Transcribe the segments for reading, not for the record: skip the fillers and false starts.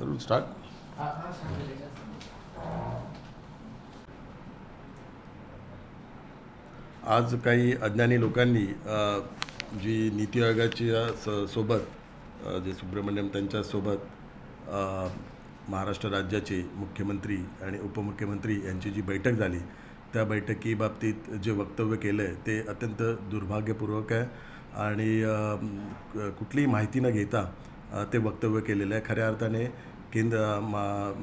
करू स्टार्ट. आज काही अज्ञानी लोकांनी जी नीती आयोगाच्या सोबत जे सुब्रमण्यम त्यांच्यासोबत महाराष्ट्र राज्याचे मुख्यमंत्री आणि उपमुख्यमंत्री यांची जी बैठक झाली त्या बैठकीबाबतीत जे वक्तव्य केलं आहे ते अत्यंत दुर्भाग्यपूर्वक आहे आणि कुठलीही माहिती न घेता ते वक्तव्य केलेलं आहे. खऱ्या अर्थाने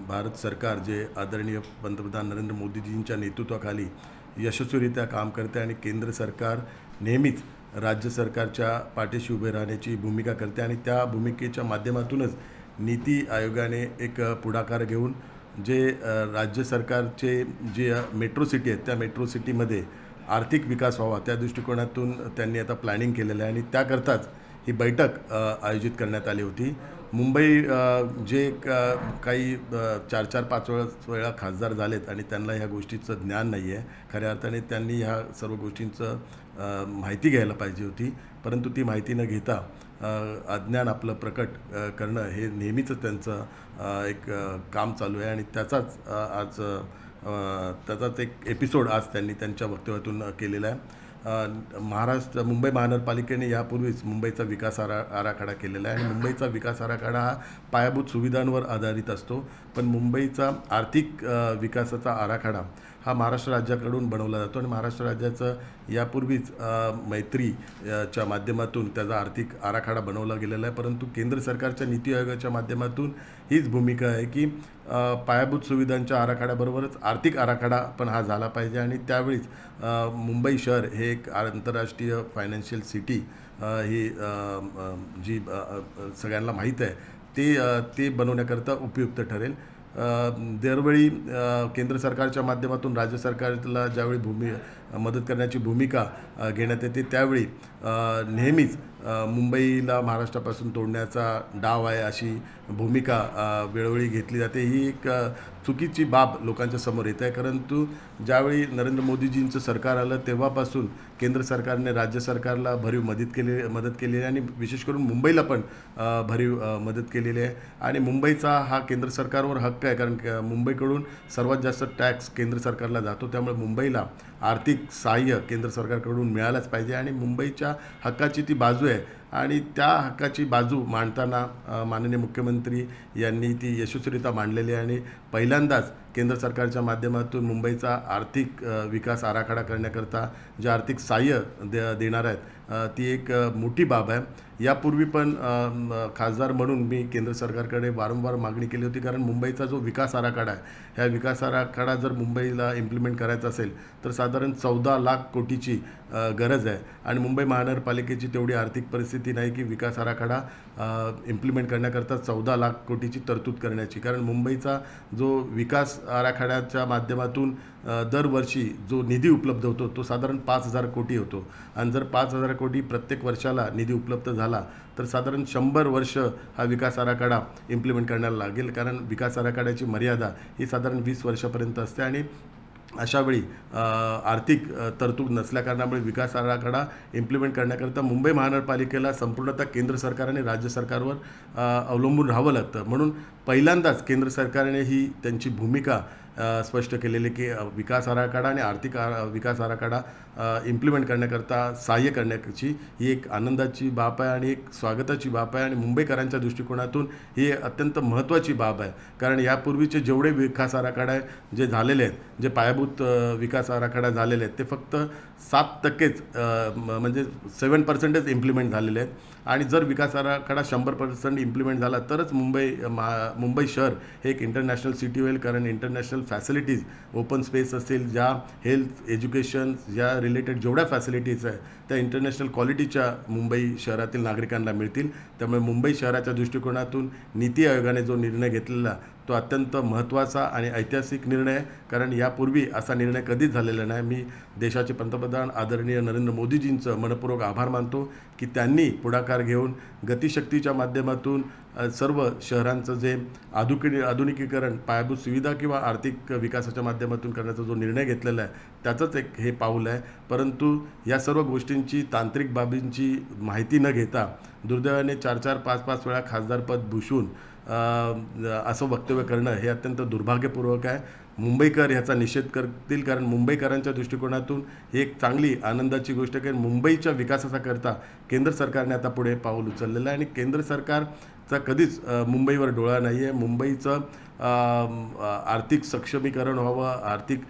भारत सरकार जे आदरणीय पंतप्रधान नरेंद्र मोदीजींच्या नेतृत्वाखाली यशस्वीरित्या काम करते आणि केंद्र सरकार नेहमीच राज्य सरकारच्या पाठीशी उभे राहण्याची भूमिका करते आणि त्या भूमिकेच्या माध्यमातूनच नीती आयोगाने एक पुढाकार घेऊन जे राज्य सरकारचे जे मेट्रो सिटी आहेत त्या मेट्रो सिटीमध्ये आर्थिक विकास व्हावा त्या दृष्टिकोनातून त्यांनी आता प्लॅनिंग केलेलं आहे आणि त्याकरताच ही बैठक आयोजित करण्यात आली होती. मुंबई जे काही 4-5 वेळा खासदार झालेत आणि त्यांना ह्या गोष्टीचं ज्ञान नाही आहे. खऱ्या अर्थाने त्यांनी ह्या सर्व गोष्टींचं माहिती घ्यायला पाहिजे होती, परंतु ती माहिती न घेता अज्ञान आपलं प्रकट करणं हे नेहमीच त्यांचं एक काम चालू आहे आणि त्याचाच एक एपिसोड आज त्यांनी त्यांच्या वक्तव्यातून केलेला आहे. मुंबई महानगरपालिकेने यापूर्वीच मुंबईचा विकास आराखडा केलेला आहे आणि मुंबईचा विकास आराखडा हा पायाभूत सुविधांवर आधारित असतो, पण मुंबईचा आर्थिक विकासाचा आराखडा हा महाराष्ट्र राज्याकडून बनवला जातो आणि महाराष्ट्र राज्याचं यापूर्वीच मैत्रीच्या माध्यमातून त्याचा आर्थिक आराखडा बनवला गेलेला आहे. परंतु केंद्र सरकारच्या नीती आयोगाच्या माध्यमातून हीच भूमिका आहे की पायाभूत सुविधांच्या आराखड्याबरोबरच आर्थिक आराखडा पण हा झाला पाहिजे आणि त्यावेळीच मुंबई शहर हे एक आंतरराष्ट्रीय फायनान्शियल सिटी ही जी सगळ्यांना माहीत आहे ते बनवण्याकरता उपयुक्त ठरेल. दरवेळी केंद्र सरकारच्या माध्यमातून राज्य सरकारला ज्यावेळी मदत करण्याची भूमिका घेण्यात येते त्यावेळी नेहमीच मुंबईला महाराष्ट्रापासून तोडण्याचा डाव आहे अशी भूमिका वेळोवेळी घेतली जाते. ही एक चुकीची बाब लोकांच्या समोर येत आहे, परंतु ज्यावेळी नरेंद्र मोदीजींचं सरकार आलं तेव्हापासून केंद्र सरकारने राज्य सरकारला भरीव मदत केलेली आहे आणि विशेष करून मुंबईला पण भरीव मदत केलेली आहे आणि मुंबईचा हा केंद्र सरकारवर हक्क आहे, कारण मुंबईकडून सर्वात जास्त टॅक्स केंद्र सरकारला जातो. त्यामुळे मुंबईला आर्थिक सहाय्य केंद्र सरकारकडून मिळालंच पाहिजे आणि मुंबईच्या हक्काची ती बाजू आहे आणि त्या हक्काची बाजू मांडताना माननीय मुख्यमंत्री यांनी ती यशस्वीरित्या मांडलेली आहे आणि पहिल्यांदाच केंद्र सरकारच्या माध्यमातून मुंबईचा आर्थिक विकास आराखडा करण्याकरता जे आर्थिक सहाय्य देणार आहेत ती एक मोठी बाब आहे. यापूर्वी पण खासदार म्हणून मी केंद्र सरकारकडे वारंवार मागणी केली होती, कारण मुंबईचा जो विकास आराखडा आहे ह्या विकास आराखडा जर मुंबईला इम्प्लिमेंट करायचा असेल तर साधारण 14 लाख कोटीची गरज आहे आणि मुंबई महानगरपालिकेची तेवढी आर्थिक परिस्थिती नाही की विकास आराखडा इम्प्लिमेंट करण्याकरता 14 लाख कोटीची तरतूद करण्याची. कारण मुंबईचा जो विकास आराखड्याच्या माध्यमातून दरवर्षी जो निधी उपलब्ध होतो तो साधारण 5,000 कोटी होतो आणि जर 5,000 कोटी प्रत्येक वर्षाला निधी उपलब्ध झाला तर साधारण 100 वर्ष हा विकास आराखडा इम्प्लिमेंट करण्याला लागेल, कारण विकास आराखड्याची मर्यादा ही साधारण 20 वर्षापर्यंत असते आणि अशावेळी आर्थिक तरतूद नसल्याकारणामुळे विकास आराखडा इम्प्लिमेंट करण्याकरता मुंबई महानगरपालिकेला संपूर्णतः केंद्र सरकार आणि राज्य सरकारवर अवलंबून राहावं लागतं. म्हणून पहिल्यांदाच केंद्र सरकारने ही त्यांची भूमिका स्पष्ट केलेली की विकास आराखडा आणि आर्थिक विकास आराखडा इम्प्लिमेंट करण्याकरता सहाय्य करण्याची ही एक आनंदाची बाब आहे आणि एक स्वागताची बाब आहे आणि मुंबईकरांच्या दृष्टिकोनातून ही अत्यंत महत्त्वाची बाब आहे. कारण यापूर्वीचे जेवढे विकास आराखडा जे झालेले आहेत, जे पायाभूत विकास आराखडा झालेले आहेत ते फक्त 7%च म्हणजे 7% इम्प्लिमेंट झालेले आहेत आणि जर विकास आराखडा 100% इम्प्लिमेंट झाला तरच मुंबई शहर हे एक इंटरनॅशनल सिटी होईल. कारण इंटरनॅशनल फॅसिलिटीज ओपन स्पेस असेल, ज्या हेल्थ एज्युकेशन ज्या रिलेटेड जेवढ्या फॅसिलिटीज आहे त्या इंटरनॅशनल क्वालिटीच्या मुंबई शहरातील नागरिकांना मिळतील. त्यामुळे मुंबई शहराच्या दृष्टिकोनातून नीती आयोगाने जो निर्णय घेतलेला तो अत्यंत महत्त्वाचा आणि ऐतिहासिक निर्णय आहे, कारण यापूर्वी असा निर्णय कधीच झालेला नाही. मी देशाचे पंतप्रधान आदरणीय नरेंद्र मोदीजींचं मनपूर्वक आभार मानतो की त्यांनी पुढाकार घेऊन गतिशक्तीच्या माध्यमातून सर्व शहरांचं जे आधुनिकीकरण पायाभूत सुविधा किंवा आर्थिक विकासाच्या माध्यमातून करण्याचा जो निर्णय घेतलेला आहे त्याचंच एक हे पाऊल आहे. परंतु या सर्व गोष्टींची तांत्रिक बाबींची माहिती न घेता दुर्दैवाने 4-4, 5-5 वेळा खासदारपद भूषवून असं वक्तव्य करणं हे अत्यंत दुर्भाग्यपूर्वक आहे. मुंबईकर ह्याचा निषेध करतील, कारण मुंबईकरांच्या दृष्टिकोनातून ही एक चांगली आनंदाची गोष्ट आहे की मुंबईच्या विकासाकरता केंद्र सरकारने आता पुढे पाऊल उचललेलं आहे आणि केंद्र सरकारचा कधीच मुंबईवर डोळा नाही आहे. मुंबईचं आर्थिक सक्षमीकरण व्हावं, आर्थिक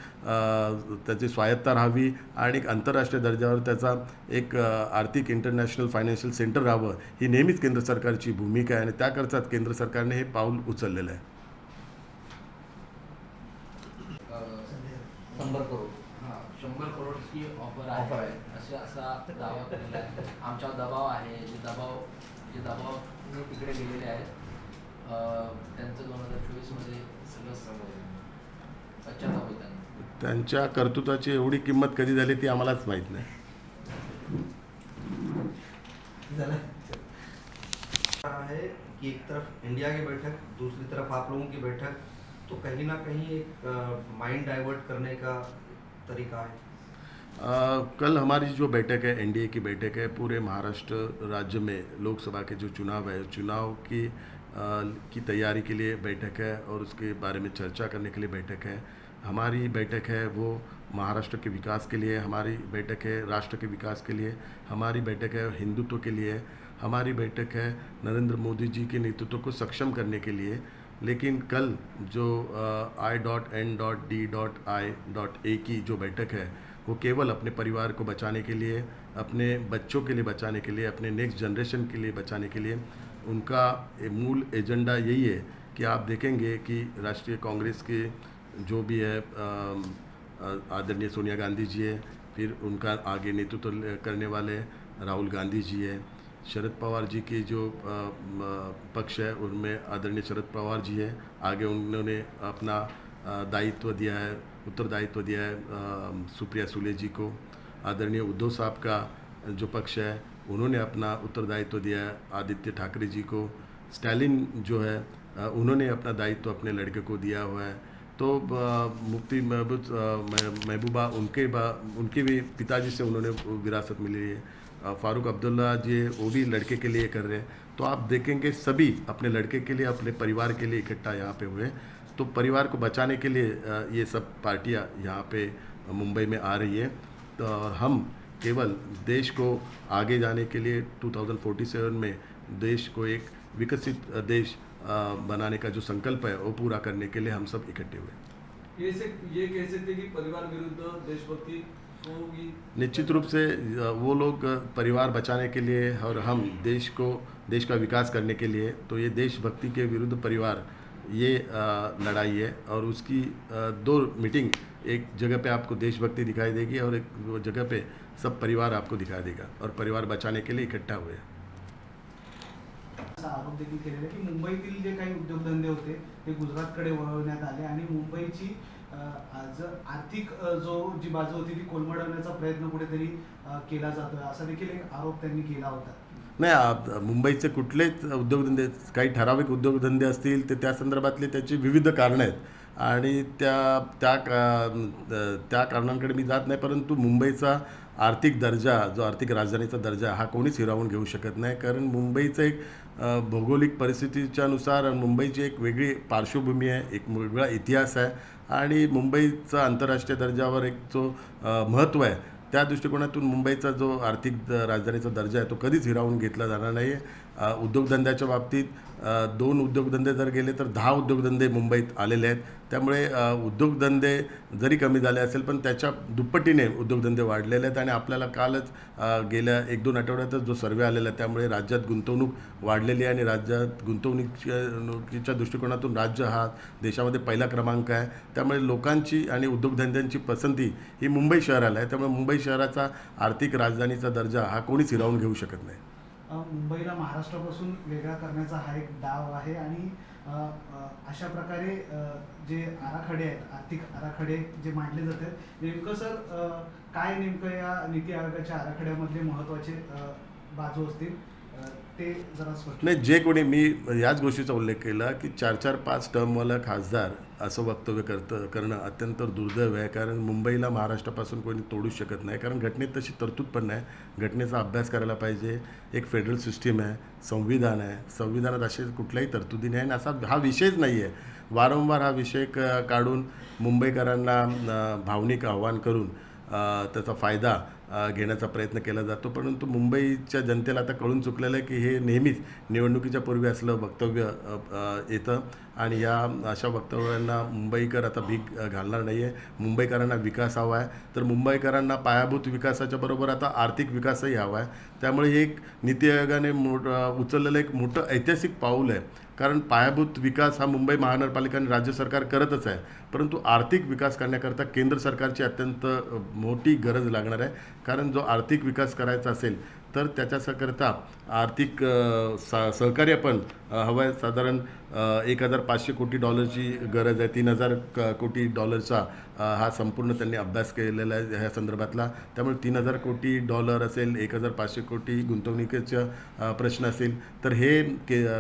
त्याची स्वायत्ता राहावी आणि आंतरराष्ट्रीय दर्जावर त्याचा एक आर्थिक इंटरनॅशनल फायनान्शियल सेंटर राहावं, ही नेहमीच केंद्र सरकारची भूमिका आहे आणि त्याकरताच केंद्र सरकारने हे पाऊल उचललेलं आहे. 100 करोड 100 करोडची ऑफर आहे असा दावा केलेला आहे. आमच्यावर दबाव आहे, जे दबाव तिकडे गेलेले आहेत त्यांचं 2024 मध्ये सगळं पश्चाताप होत आहे. त्यांच्या कर्तृत्वाची एवढी किंमत कधी झाली ती आम्हालाच माहीत नाही. है कि एक तरफ इंडिया की बैठक, दूसरी तरफ आप लोगों की बैठक, तो कहीं ना कहीं एक माइंड डाइवर्ट करने का तरीका है. कल हमारी जो बैठक है, एनडीए की बैठक है, पूरे महाराष्ट्र राज्य में लोकसभा के जो चुनाव है, चुनाव की तैयारी के लिए बैठक है और उसके बारे में चर्चा करने के लिए बैठक है. हमारी बैठक है वो महाराष्ट्र के विकास के लिए, हमारी बैठक है राष्ट्र के विकास के लिए, हमारी बैठक है हिंदुत्व के लिए, हमारी बैठक है नरेंद्र मोदी जी के नेतृत्व को सक्षम करने के लिए. लेकिन कल जो I.N.D.I.A की जो बैठक है वो केवल अपने परिवार को बचाने के लिए, अपने बच्चों के लिए बचाने के लिए, अपने नेक्स्ट जनरेशन के लिए बचाने के लिए उनका मूल एजेंडा यही है कि आप देखेंगे कि राष्ट्रीय कांग्रेस के जो भी है आदरणीय सोनिया गांधी जी है, फिर उनका आगे नेतृत्व करने वाले राहुल गांधी जी है, शरद पवार जी के जो पक्ष है उनमें आदरणीय शरद पवार जी है, आगे उन्होंने अपना दायित्व दिया है, उत्तरदायित्व दिया है सुप्रिया सुले जी को. आदरणीय उद्धव साहब का जो पक्ष है उन्होंने अपना उत्तरदायित्व दिया है आदित्य ठाकरे जी को. स्टालिन जो है उन्होंने अपना दायित्व अपने लड़के को दिया हुआ है. तो मुफ्ती महबूबा उनके भी पिताजी से उन्होंने विरासत मिली है. फ़ारूक अब्दुल्ला जी वो भी लड़के के लिए कर रहे हैं. तो आप देखेंगे सभी अपने लड़के के लिए, अपने परिवार के लिए इकट्ठा यहाँ पे हुए. तो परिवार को बचाने के लिए ये सब पार्टियाँ यहाँ पे मुंबई में आ रही है. तो हम केवल देश को आगे जाने के लिए 2047 में देश को एक विकसित देश बनाने का जो संकल्प है वो पूरा करने के लिए हम सब इकट्ठे हुए. ये कह सकते कि परिवार विरुद्ध देशभक्ति होगी. निश्चित रूप से वो लोग परिवार बचाने के लिए और हम देश का विकास करने के लिए, तो ये देशभक्ति के विरुद्ध परिवार ये लड़ाई है. और उसकी दो मीटिंग, एक जगह पे आपको देशभक्ति दिखाई देगी और एक जगह पे सब परिवार आपको दिखाई देगा और परिवार बचाने के लिए इकट्ठा हुए. असा आरोप देखील केलेला की मुंबईतील जे काही उद्योगधंदे होते ते गुजरातकडे वळवण्यात आले आणि मुंबईची आज आर्थिक जी बाजू होती ती कोलमडवण्याचा प्रयत्न कुठेतरी केला जातोय, असा देखील एक आरोप त्यांनी केला होता. नाही, मुंबईचे कुठलेच उद्योगधंदे, काही ठराविक उद्योगधंदे असतील ते त्या संदर्भातले त्याची विविध कारणं आहेत आणि त्या कारणांकडे मी जात नाही. परंतु मुंबईचा आर्थिक दर्जा, जो आर्थिक राजधानीचा दर्जा, हा कोणीच हिरावून घेऊ शकत नाही. कारण मुंबईचं एक भौगोलिक परिस्थितीच्यानुसार मुंबईची एक वेगळी पार्श्वभूमी आहे, एक वेगळा इतिहास आहे आणि मुंबईचा आंतरराष्ट्रीय दर्जावर एक जो महत्त्व आहे, त्या दृष्टिकोनातून मुंबईचा जो आर्थिक राजधानीचा दर्जा आहे तो कधीच हिरावून घेतला जाणार नाही आहे. उद्योगधंद्याच्या बाबतीत 2 उद्योगधंदे जर गेले तर 10 उद्योगधंदे मुंबईत आलेले आहेत. त्यामुळे उद्योगधंदे जरी कमी झाले असेल पण त्याच्या दुप्पटीने उद्योगधंदे वाढलेले आहेत आणि आपल्याला कालच गेल्या 1-2 आठवड्यातच जो सर्वे आलेला आहे त्यामुळे राज्यात गुंतवणूक वाढलेली आहे आणि राज्यात गुंतवणुकीच्या दृष्टिकोनातून राज्य हा देशामध्ये पहिला क्रमांक आहे. त्यामुळे लोकांची आणि उद्योगधंद्यांची पसंती ही मुंबई शहराला आहे. त्यामुळे मुंबई शहराचा आर्थिक राजधानीचा दर्जा हा कोणीच हिरावून घेऊ शकत नाही. मुंबईला महाराष्ट्रापासून वेगळा करण्याचा हा एक डाव आहे आणि अशा प्रकारे जे आराखडे आहेत, आर्थिक आराखडे जे मांडले जातात, नेमकं सर काय नेमकं या नीती आयोगाच्या आराखड्यामधले महत्त्वाचे बाजू असतील ते जरा स्पष्ट. नाही, जे कोणी मी याच गोष्टीचा उल्लेख केला की 4-4-5 टर्मवाला खासदार असं वक्तव्य करणं अत्यंत दुर्दैव आहे. कारण मुंबईला महाराष्ट्रापासून कोणी तोडू शकत नाही, कारण घटनेत तशी तरतूद पण नाही. घटनेचा अभ्यास करायला पाहिजे. एक फेडरल सिस्टीम आहे, संविधान आहे, संविधानात असे कुठल्याही तरतुदी नाही आणि असा हा विषयच नाही आहे. वारंवार हा विषय काढून मुंबईकरांना भावनिक आव्हान करून त्याचा फायदा घेण्याचा प्रयत्न केला जातो. परंतु मुंबईच्या जनतेला आता कळून चुकलेलं आहे की हे नेहमीच निवडणुकीच्या पूर्वी असलं वक्तव्य येतं आणि या अशा वक्तव्यांना मुंबईकर आता भीक घालणार नाही आहे. मुंबईकरांना विकास हवा आहे, तर मुंबईकरांना पायाभूत विकासाच्या बरोबर आता आर्थिक विकासही हवा आहे. त्यामुळे हे एक नीती आयोगाने उचललेलं एक मोठं ऐतिहासिक पाऊल आहे. कारण पायाभूत विकास हा मुंबई महानगरपालिका आणि राज्य सरकार करतच आहे, परंतु आर्थिक विकास करण्याकरता केंद्र सरकारची अत्यंत मोठी गरज लागणार आहे. कारण जो आर्थिक विकास करायचा असेल तर त्याच्याकरता आर्थिक सहकार्य पण हवं आहे. साधारण $1,500 कोटी गरज आहे. $3,000 कोटी हा संपूर्ण त्यांनी अभ्यास केलेला आहे ह्या संदर्भातला. त्यामुळे $3,000 कोटी असेल, 1,500 कोटी गुंतवणुकीचा प्रश्न असेल, तर हे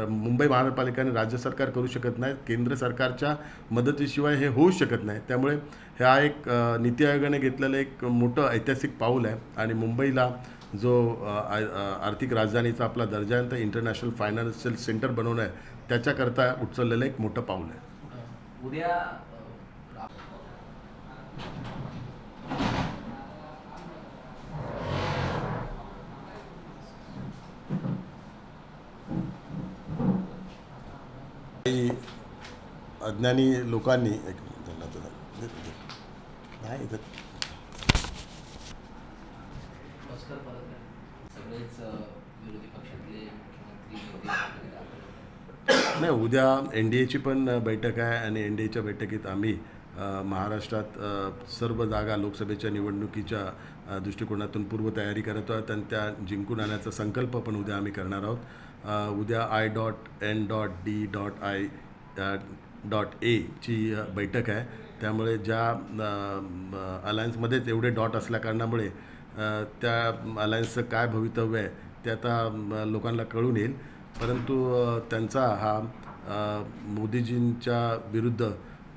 मुंबई महानगरपालिका आणि राज्य सरकार करू शकत नाही. केंद्र सरकारच्या मदतीशिवाय हे होऊ शकत नाही. त्यामुळे हा एक नीती आयोगाने घेतलेलं एक मोठं ऐतिहासिक पाऊल आहे आणि मुंबईला जो आर्थिक राजधानीचा आपला दर्जा आहे, तर इंटरनॅशनल फायनान्शियल सेंटर बनवणं आहे, त्याच्याकरता उचललेलं एक मोठं पाऊल आहे. उद्या काही अज्ञानी लोकांनी नाही इथं ऑस्कर परत नाही. सगळेच विरोधी पक्षातले मुख्यमंत्री नेते नाही, उद्या NDAची पण बैठक आहे आणि NDAच्या बैठकीत आम्ही महाराष्ट्रात सर्व जागा लोकसभेच्या निवडणुकीच्या दृष्टिकोनातूin पूर्वतयारी करत आहोत आणि त्या जिंकून आणण्याचा संकल्प पण उद्या आम्ही करणार आहोत. उद्या I.N.D.I.ची बैठक आहे. त्यामुळे ज्या अलायन्समध्येच एवढे डॉट असल्याकारणामुळे त्या अलायन्सचं काय भवितव्य आहे ते आता लोकांना कळून येईल. परंतु त्यांचा हा मोदीजींच्या विरुद्ध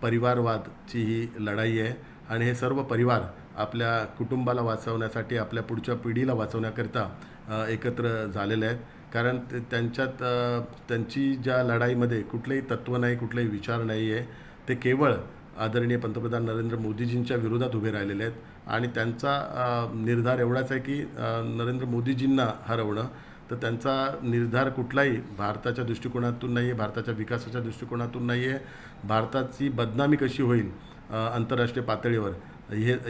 परिवारवादची ही लढाई आहे आणि हे सर्व परिवार आपल्या कुटुंबाला वाचवण्यासाठी, आपल्या पुढच्या पिढीला वाचवण्याकरता एकत्र झालेले आहेत. कारण त्यांच्यात त्यांची ज्या लढाईमध्ये कुठलेही तत्त्व नाही, कुठलेही विचार नाही आहे. ते केवळ आदरणीय पंतप्रधान नरेंद्र मोदीजींच्या विरोधात उभे राहिलेले आहेत आणि त्यांचा निर्धार एवढाच आहे की नरेंद्र मोदीजींना हरवणं. तर त्यांचा निर्धार कुठलाही भारताच्या दृष्टिकोनातून नाही आहे, भारताच्या विकासाच्या दृष्टिकोनातून नाही आहे. भारताची बदनामी कशी होईल आंतरराष्ट्रीय पातळीवर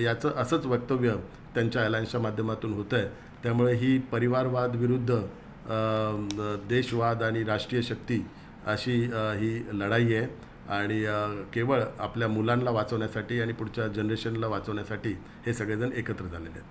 याचं असंच वक्तव्य त्यांच्या अलायन्सच्या माध्यमातून होतं आहे. त्यामुळे ही परिवारवाद विरुद्ध देशवाद आणि राष्ट्रीय शक्ती अशी ही लढाई आहे आणि केवळ आपल्या मुलांना वाचवण्यासाठी आणि पुढच्या जनरेशनला वाचवण्यासाठी हे सगळेजण एकत्र झालेले आहेत.